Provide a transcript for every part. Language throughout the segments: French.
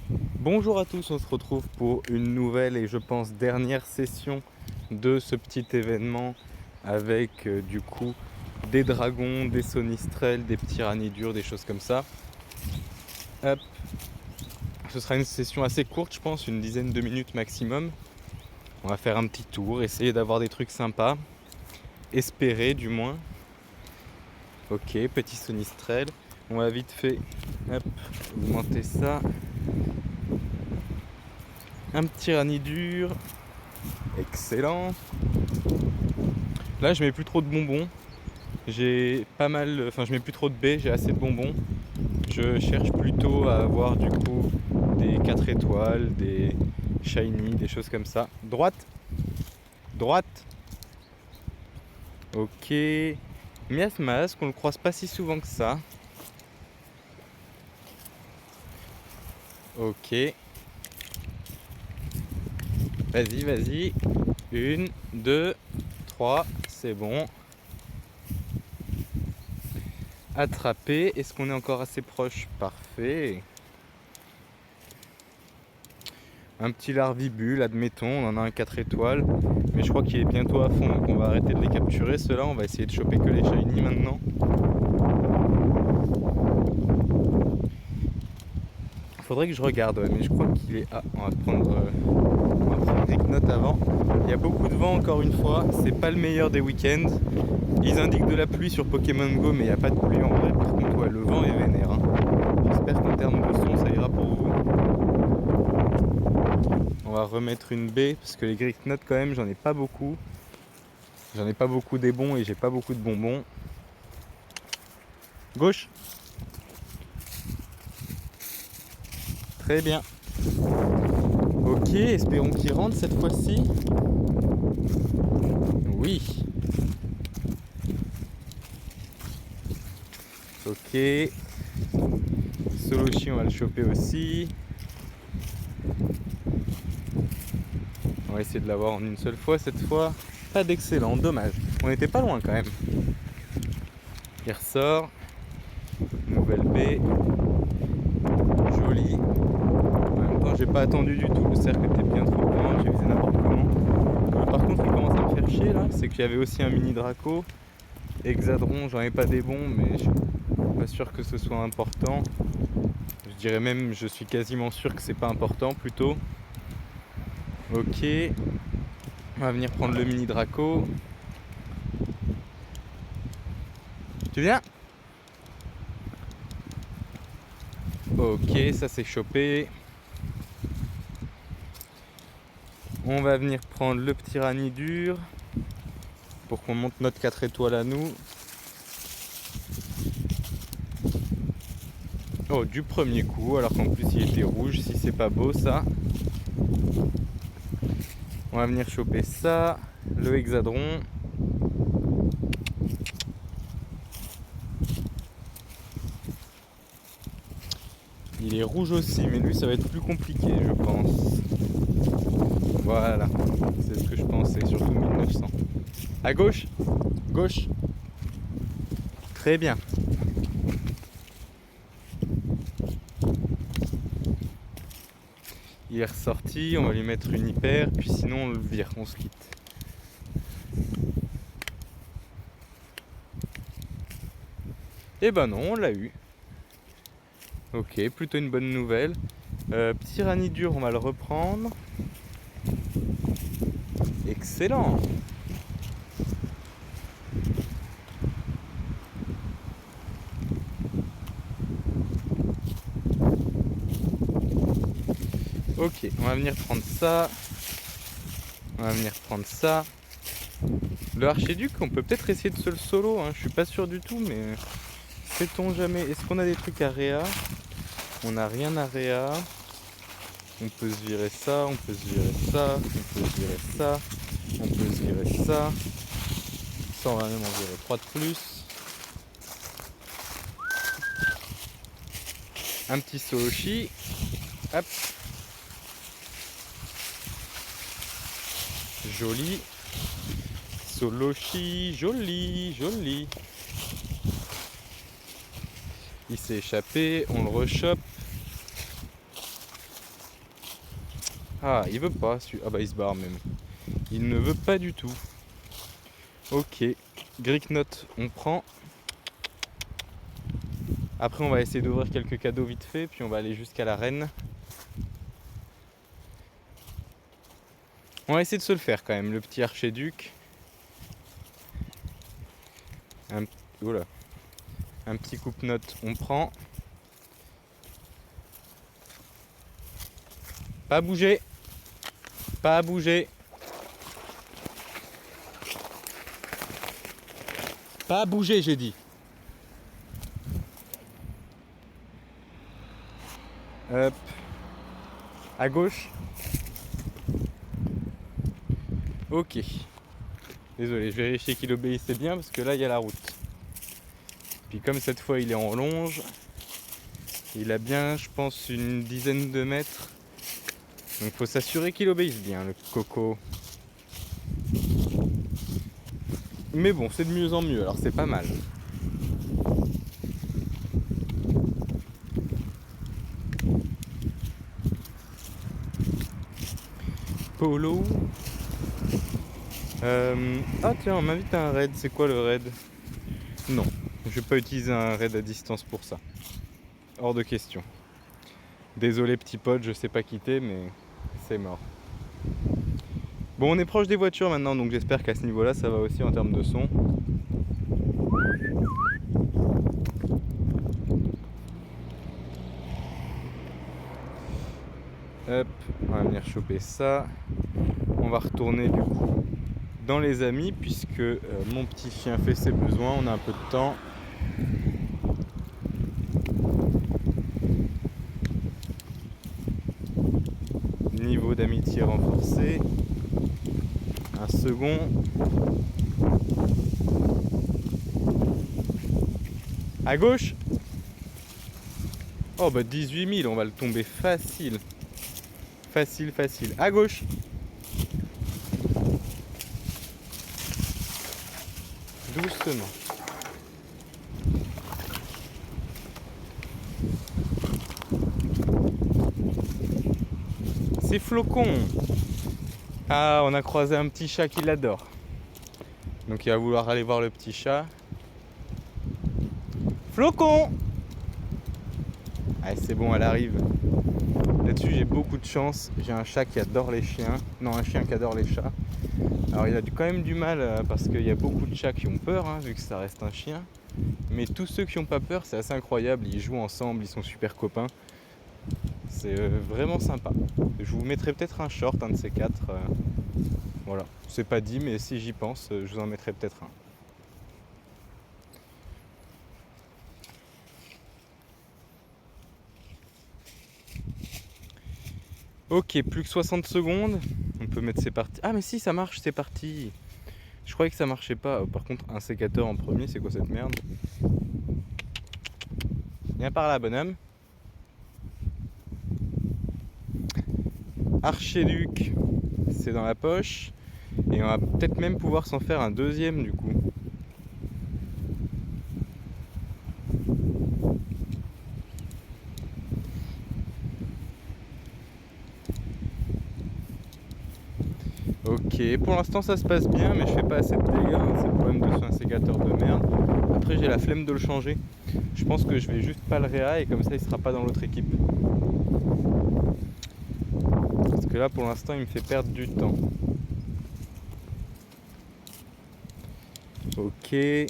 Bonjour à tous, on se retrouve pour une nouvelle et je pense dernière session de ce petit événement avec du coup des dragons, des sonistrelles, des petits ranidurs, des choses comme ça. Hop. Ce sera une session assez courte, je pense, une dizaine de minutes maximum. On va faire un petit tour, essayer d'avoir des trucs sympas, espérer du moins. Ok, petit sonistrelle. On va vite fait hop, augmenter ça. Un petit ranidur. Excellent. Là, je mets plus trop de bonbons. J'ai pas mal, enfin je mets plus trop de baies, j'ai assez de bonbons. Je cherche plutôt à avoir du coup des 4 étoiles, des shiny, des choses comme ça. Droite, droite. Ok. Miasmas, qu'on le croise pas si souvent que ça. Ok. Vas-y, vas-y. Une, deux, trois, c'est bon. Attrapé. Est-ce qu'on est encore assez proche? Parfait. Un petit larvibule, admettons, on en a un 4 étoiles, mais je crois qu'il est bientôt à fond, donc on va arrêter de les capturer, ceux-là, on va essayer de choper que les shiny maintenant. Faudrait que je regarde, ouais, mais je crois qu'il est... Ah, on va prendre Gricknote avant. Il y a beaucoup de vent encore une fois, c'est pas le meilleur des week-ends. Ils indiquent de la pluie sur Pokémon Go, mais il n'y a pas de pluie en vrai, par contre, ouais, le vent est vénère. Hein. J'espère qu'en termes de son, ça ira pour vous. On va remettre une baie, parce que les Gricknotes, quand même, j'en ai pas beaucoup. J'en ai pas beaucoup des bons et j'ai pas beaucoup de bonbons. Gauche. Très bien. Ok, espérons qu'il rentre cette fois-ci. Oui. Ok. Solochi, on va le choper aussi. On va essayer de l'avoir en une seule fois cette fois. Pas d'excellent, dommage. On était pas loin quand même. Il ressort. Nouvelle baie. Joli. En même temps, j'ai pas attendu du tout. Le cercle était bien trop grand. J'ai visé n'importe comment. Par contre, il commence à me faire chier là. C'est qu'il y avait aussi un mini Draco. Hexadron, j'en ai pas des bons, mais je suis pas sûr que ce soit important. Je dirais même, je suis quasiment sûr que c'est pas important plutôt. Ok. On va venir prendre le mini Draco. Tu viens? Ok, ça c'est chopé. On va venir prendre le petit ranidur pour qu'on monte notre 4 étoiles à nous. Oh, du premier coup, alors qu'en plus il était rouge, si c'est pas beau ça. On va venir choper ça, le hexadron. Il est rouge aussi, mais lui ça va être plus compliqué je pense. Voilà, c'est ce que je pensais, surtout 1900. À gauche, gauche. Très bien. Il est ressorti, on va lui mettre une hyper, puis sinon on le vire, on se quitte. Et ben non, on l'a eu. Ok, plutôt une bonne nouvelle. Petit ranidur, on va le reprendre. Excellent. Ok, on va venir prendre ça. On va venir prendre ça. Le archiduc, on peut peut-être essayer de se le solo, hein. Je suis pas sûr du tout, mais sait-on jamais. Est-ce qu'on a des trucs à réa? On n'a rien à réa. On peut se virer ça, on peut se virer ça, on peut se virer ça, on peut se virer ça. Ça, on va même en virer 3 de plus. Un petit Solochi. Hop. Joli. Solochi, joli, joli. Il s'est échappé, on le rechoppe. Ah, il veut pas. Ah bah il se barre même. Il ne veut pas du tout. Ok. Greek Note, on prend. Après, on va essayer d'ouvrir quelques cadeaux vite fait, puis on va aller jusqu'à la reine. On va essayer de se le faire quand même, le petit archiduc. Oula. Un petit coupe-note, on prend. Pas bouger. Pas bouger. Pas bouger, j'ai dit. Hop. À gauche. Ok. Désolé, je vérifiais qu'il obéissait bien parce que là, il y a la route. Puis comme cette fois, il est en longe, il a bien, je pense, une dizaine de mètres. Donc faut s'assurer qu'il obéisse bien, le coco. Mais bon, c'est de mieux en mieux, alors c'est pas mal. Polo. Ah tiens, on m'invite à un raid. C'est quoi le raid? Non, je vais pas utiliser un raid à distance pour ça. Hors de question. Désolé petit pote, je sais pas quitter, mais c'est mort. Bon, on est proche des voitures maintenant, donc j'espère qu'à ce niveau-là, ça va aussi en termes de son. Hop, on va venir choper ça. On va retourner du coup dans les amis, puisque mon petit chien fait ses besoins. On a un peu de temps. Niveau d'amitié renforcé. Un second. À gauche. Oh bah 18 000, on va le tomber facile. Facile, facile. À gauche. Doucement. C'est Flocon. Ah, on a croisé un petit chat qui l'adore. Donc il va vouloir aller voir le petit chat. Flocon. Allez, c'est bon, elle arrive. Là-dessus, j'ai beaucoup de chance. J'ai un chat qui adore les chiens. Non, un chien qui adore les chats. Alors, il a quand même du mal parce qu'il y a beaucoup de chats qui ont peur, hein, vu que ça reste un chien. Mais tous ceux qui n'ont pas peur, c'est assez incroyable. Ils jouent ensemble, ils sont super copains. C'est vraiment sympa. Je vous mettrai peut-être un short, un de ces quatre. Voilà, c'est pas dit, mais si j'y pense, je vous en mettrai peut-être un. Ok, plus que 60 secondes. On peut mettre c'est parti. Ah mais si, ça marche, c'est parti. Je croyais que ça marchait pas. Par contre, un sécateur en premier, c'est quoi cette merde? Viens par là, bonhomme. Archiduc, c'est dans la poche. Et on va peut-être même pouvoir s'en faire un deuxième du coup. Ok, pour l'instant ça se passe bien, mais je fais pas assez de dégâts, hein. C'est le problème de ce sécateur de merde. Après j'ai la flemme de le changer. Je pense que je vais juste pas le réa et comme ça il sera pas dans l'autre équipe. Parce que là pour l'instant il me fait perdre du temps. Ok. Et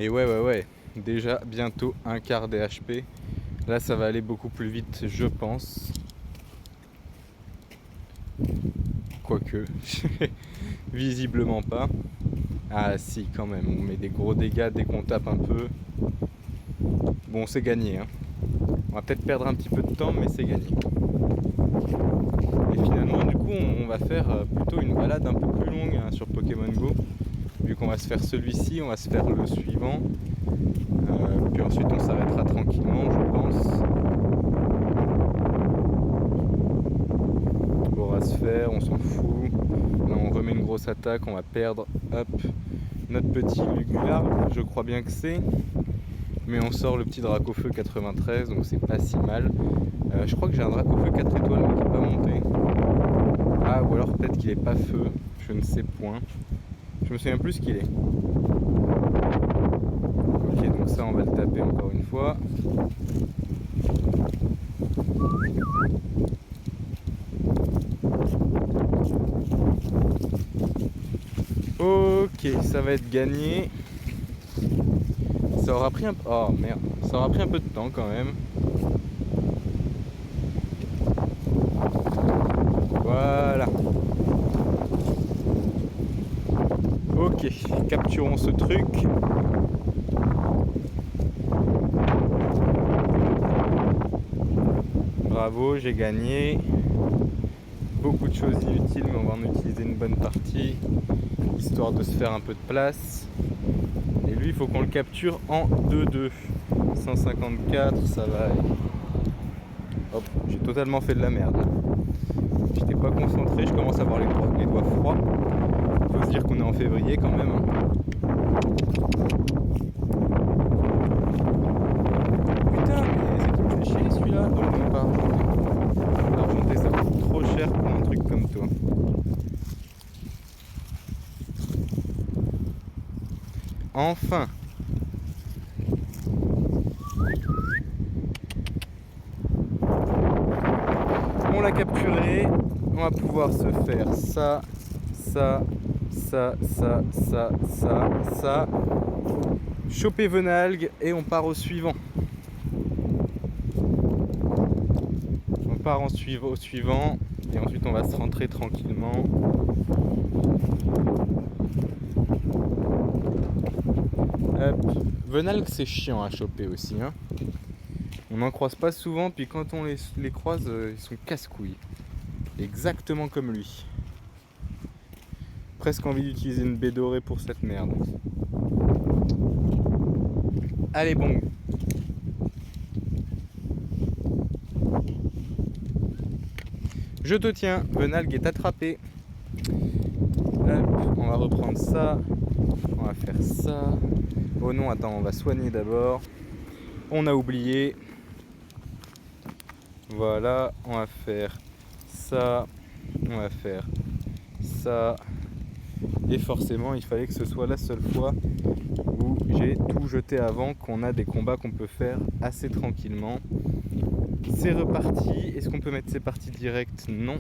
ouais. Déjà bientôt un quart des HP. Là ça va aller beaucoup plus vite je pense. Quoique. Visiblement pas. Ah si quand même, on met des gros dégâts dès qu'on tape un peu. Bon c'est gagné hein. On va peut-être perdre un petit peu de temps mais c'est gagné. Et finalement du coup on va faire plutôt une balade un peu plus longue hein, sur Pokémon Go. Vu qu'on va se faire celui-ci, on va se faire le suivant. Puis ensuite on s'arrêtera tranquillement je pense. On va se faire, on s'en fout. Là on remet une grosse attaque, on va perdre hop, notre petit Lugular, je crois bien que c'est. Mais on sort le petit Dracofeu 93, donc c'est pas si mal. Je crois que j'ai un Dracofeu 4 étoiles mais qui n'est pas monté. Ah, ou alors peut-être qu'il est pas feu, je ne sais point. Je me souviens plus ce qu'il est. Ok, donc ça on va le taper encore une fois. Ok, ça va être gagné. Ça aura pris un... Oh merde, ça aura pris un peu de temps quand même. Voilà. Ok, capturons ce truc. Bravo, j'ai gagné. Beaucoup de choses inutiles, mais on va en utiliser une bonne partie, histoire de se faire un peu de place. Et lui, il faut qu'on le capture en 2-2. 154, ça va aller. Hop, j'ai totalement fait de la merde. J'étais pas concentré, je commence à avoir les doigts froids. Faut se dire qu'on est en février quand même. Putain, mais c'est qui me fait chier celui-là. Donc on part. L'argenté, ça coûte trop cher pour un truc comme toi. Enfin. On l'a capturé. On va pouvoir se faire ça, ça, ça, ça, ça, ça, ça. Choper Venalgue et on part au suivant. On part au suivant et ensuite on va se rentrer tranquillement. Hop. Venalgue c'est chiant à choper aussi, hein. On n'en croise pas souvent, puis quand on les croise, ils sont casse-couilles. Exactement comme lui. Presque envie d'utiliser une baie dorée pour cette merde. Allez, bon. Je te tiens, Venalgue est attrapé. Hop, on va reprendre ça. On va faire ça. Oh non, attends, on va soigner d'abord. On a oublié. Voilà, on va faire ça. On va faire ça. Et forcément, il fallait que ce soit la seule fois où j'ai tout jeté avant, qu'on a des combats qu'on peut faire assez tranquillement. C'est reparti. Est-ce qu'on peut mettre c'est parti direct? Non.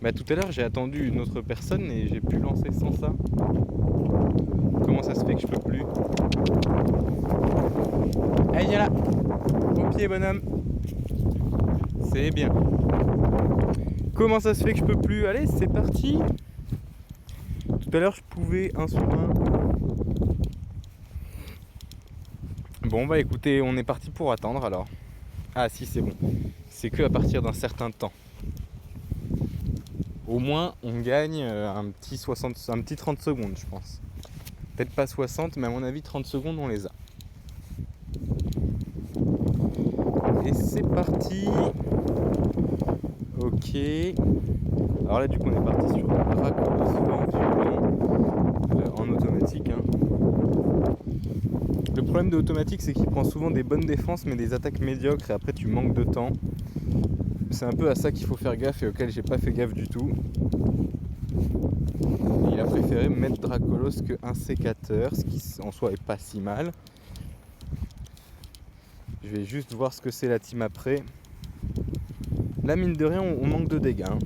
Bah, tout à l'heure, j'ai attendu une autre personne et j'ai pu lancer sans ça. Comment ça se fait que je peux plus? Allez, viens là. Au pied, bonhomme. C'est bien. Comment ça se fait que je peux plus? Allez, c'est parti. Tout à l'heure, je pouvais un sur un. Bon, bah écoutez, on est parti pour attendre alors. Ah si, c'est bon. C'est que à partir d'un certain temps. Au moins, on gagne un petit 30 secondes, je pense. Peut-être pas 60, mais à mon avis, 30 secondes, on les a. Et c'est parti. Ok. Alors là, du coup, on est parti sur un en automatique. Hein. Le problème de l'automatique, c'est qu'il prend souvent des bonnes défenses, mais des attaques médiocres, et après, tu manques de temps. C'est un peu à ça qu'il faut faire gaffe et auquel j'ai pas fait gaffe du tout. Et il a préféré mettre Dracolos qu'un sécateur, ce qui en soi est pas si mal. Je vais juste voir ce que c'est la team après. Là, mine de rien, on manque de dégâts. Hein.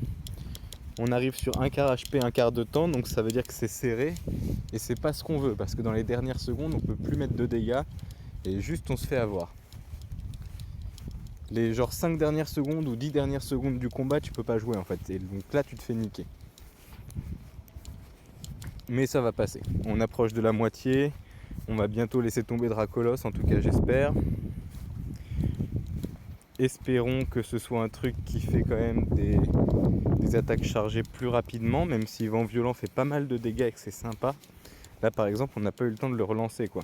On arrive sur un quart HP, un quart de temps, donc ça veut dire que c'est serré. Et c'est pas ce qu'on veut, parce que dans les dernières secondes, on peut plus mettre de dégâts. Et juste, on se fait avoir. Les genre 5 dernières secondes ou 10 dernières secondes du combat, tu peux pas jouer en fait. Et donc là, tu te fais niquer. Mais ça va passer. On approche de la moitié. On va bientôt laisser tomber Dracolos, en tout cas j'espère. Espérons que ce soit un truc qui fait quand même des attaques chargées plus rapidement, même si Vent Violent fait pas mal de dégâts et que c'est sympa. Là par exemple, on n'a pas eu le temps de le relancer quoi.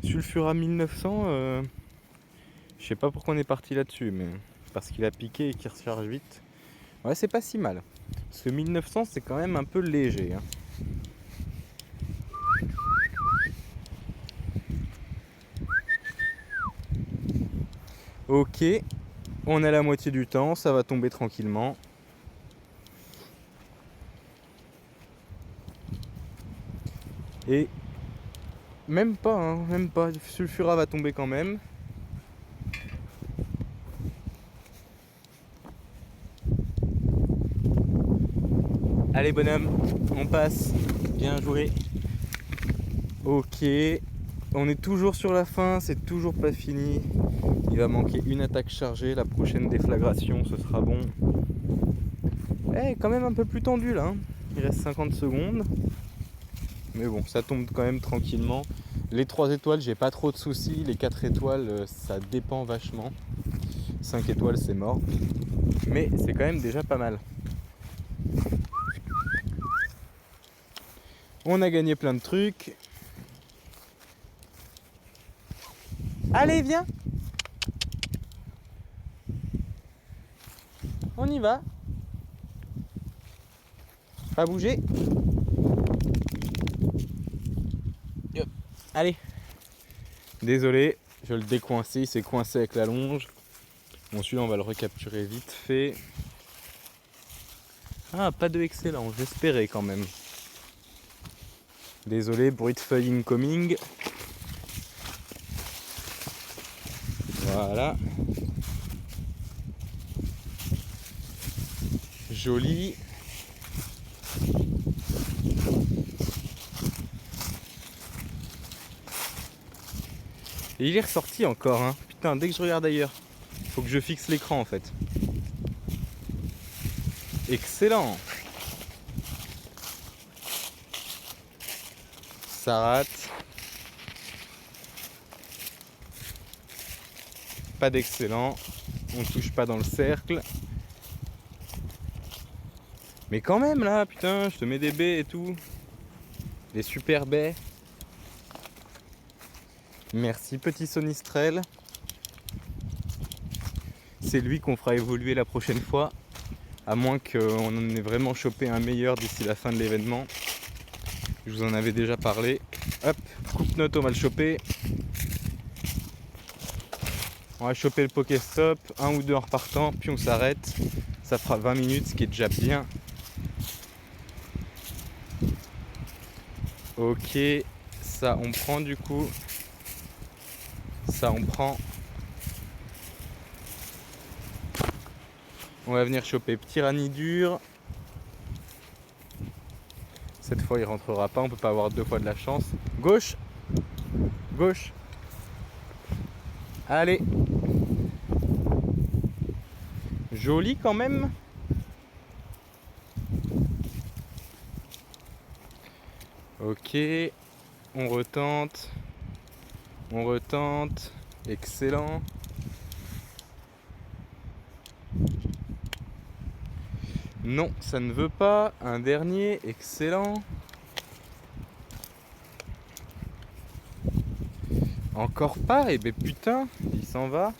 Sulfura 1900, je sais pas pourquoi on est parti là-dessus, mais parce qu'il a piqué et qu'il recharge vite. Ouais, c'est pas si mal. Parce que 1900, c'est quand même un peu léger. Hein. Ok, on est à la moitié du temps, ça va tomber tranquillement. Et même pas, hein, même pas. Le sulfurat va tomber quand même. Allez bonhomme, on passe. Bien joué. Ok, on est toujours sur la fin, c'est toujours pas fini. Il va manquer une attaque chargée, la prochaine déflagration, ce sera bon. Eh, quand même un peu plus tendu là, hein. Il reste 50 secondes. Mais bon, ça tombe quand même tranquillement. Les 3 étoiles, j'ai pas trop de soucis. Les 4 étoiles, ça dépend vachement. 5 étoiles, c'est mort. Mais c'est quand même déjà pas mal. On a gagné plein de trucs. Allez, viens! On y va. Pas bouger. Hop. Allez. Désolé, je le décoincer, il s'est coincé avec la longe. Bon, celui-là, on va le recapturer vite fait. Ah, pas de excellent, j'espérais quand même. Désolé, bruit de feuille incoming. Voilà. Joli. Et il est ressorti encore, hein. Putain, dès que je regarde ailleurs, faut que je fixe l'écran en fait. Excellent. Ça rate. Pas d'excellent. On touche pas dans le cercle. Mais quand même là, putain, je te mets des baies et tout. Des super baies. Merci petit Sonistrel. C'est lui qu'on fera évoluer la prochaine fois. À moins qu'on en ait vraiment chopé un meilleur d'ici la fin de l'événement. Je vous en avais déjà parlé. Hop, coupe note, on va le choper. On va choper le Pokéstop, un ou deux en repartant, puis on s'arrête. Ça fera 20 minutes, ce qui est déjà bien. Ok, ça on prend du coup. Ça on prend. On va venir choper petit Ranidur. Cette fois il rentrera pas, on peut pas avoir 2 fois de la chance. Gauche. Gauche. Allez. Joli quand même. Ok. On retente. On retente. Excellent. Non, ça ne veut pas. Un dernier. Excellent. Encore pas. Et ben putain, il s'en va.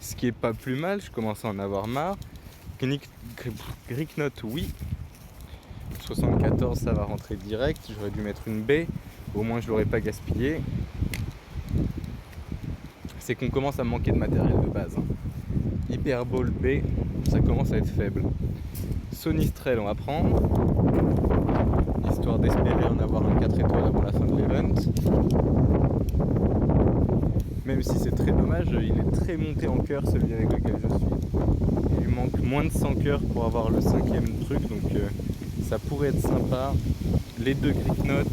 Ce qui est pas plus mal, je commence à en avoir marre. Gricknote, oui. 74, ça va rentrer direct. J'aurais dû mettre une baie. Au moins, je l'aurais pas gaspillé. C'est qu'on commence à manquer de matériel de base, hein. Hyperball B, ça commence à être faible. Sonistrel, on va prendre. Histoire d'espérer en avoir un 4 étoiles avant la fin de l'event. Même si c'est très dommage, il est très monté en cœur celui avec lequel je suis. Il lui manque moins de 100 cœurs pour avoir le 5e truc, donc ça pourrait être sympa. Les 2 Gricknotes.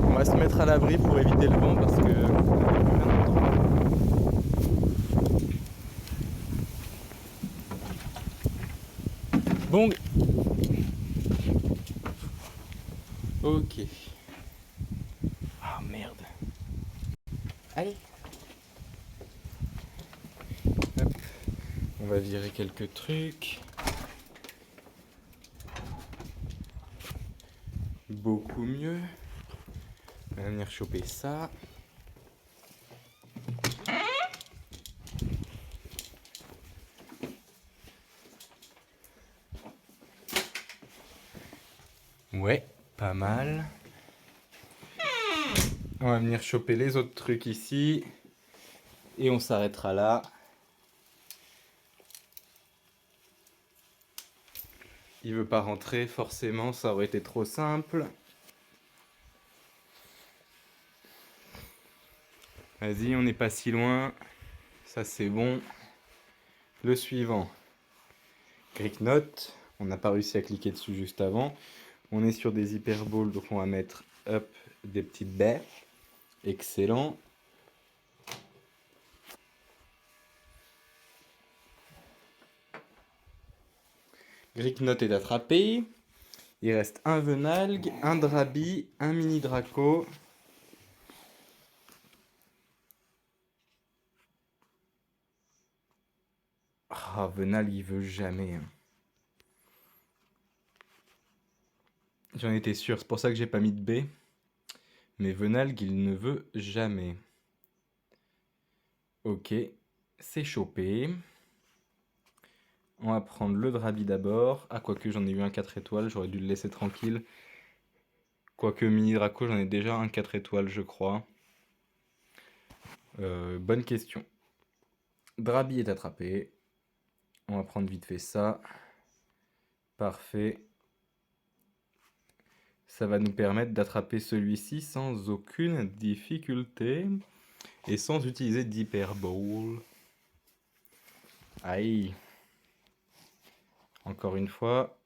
On va se mettre à l'abri pour éviter le vent parce que bon. Ok. Ah merde. Allez. Hop. On va virer quelques trucs. Beaucoup mieux. On va venir choper ça. Ouais, pas mal. On va venir choper les autres trucs ici. Et on s'arrêtera là. Il veut pas rentrer, forcément, ça aurait été trop simple. Vas-y, on n'est pas si loin. Ça, c'est bon. Le suivant. Greek Note. On n'a pas réussi à cliquer dessus juste avant. On est sur des hyperboles, donc on va mettre hop, des petites baies. Excellent. Greek Note est attrapé. Il reste un Venalgue, un Drabi, un mini Draco. Ah, Venalgue, il veut jamais. J'en étais sûr, c'est pour ça que j'ai pas mis de B. Mais Venalgue, il ne veut jamais. Ok, c'est chopé. On va prendre le Drabi d'abord. Ah, quoique j'en ai eu un 4 étoiles, j'aurais dû le laisser tranquille. Quoique mini Draco, j'en ai déjà un 4 étoiles, je crois. Bonne question. Drabi est attrapé. On va prendre vite fait ça. Parfait. Ça va nous permettre d'attraper celui-ci sans aucune difficulté. Et sans utiliser d'hyperbole. Aïe. Encore une fois,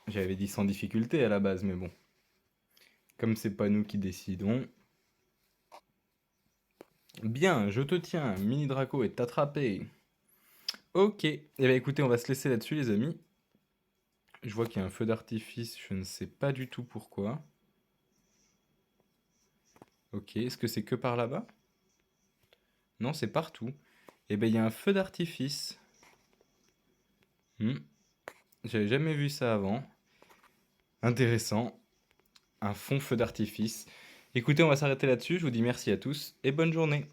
j'avais dit sans difficulté à la base, mais bon. Comme c'est pas nous qui décidons. Bien, je te tiens, Mini Draco est attrapé. Ok, et bien écoutez, on va se laisser là-dessus les amis. Je vois qu'il y a un feu d'artifice, je ne sais pas du tout pourquoi. Ok, est-ce que c'est que par là-bas? Non, c'est partout. Et bien il y a un feu d'artifice. J'avais jamais vu ça avant. Intéressant. Un fond feu d'artifice. Écoutez, on va s'arrêter là-dessus. Je vous dis merci à tous et bonne journée.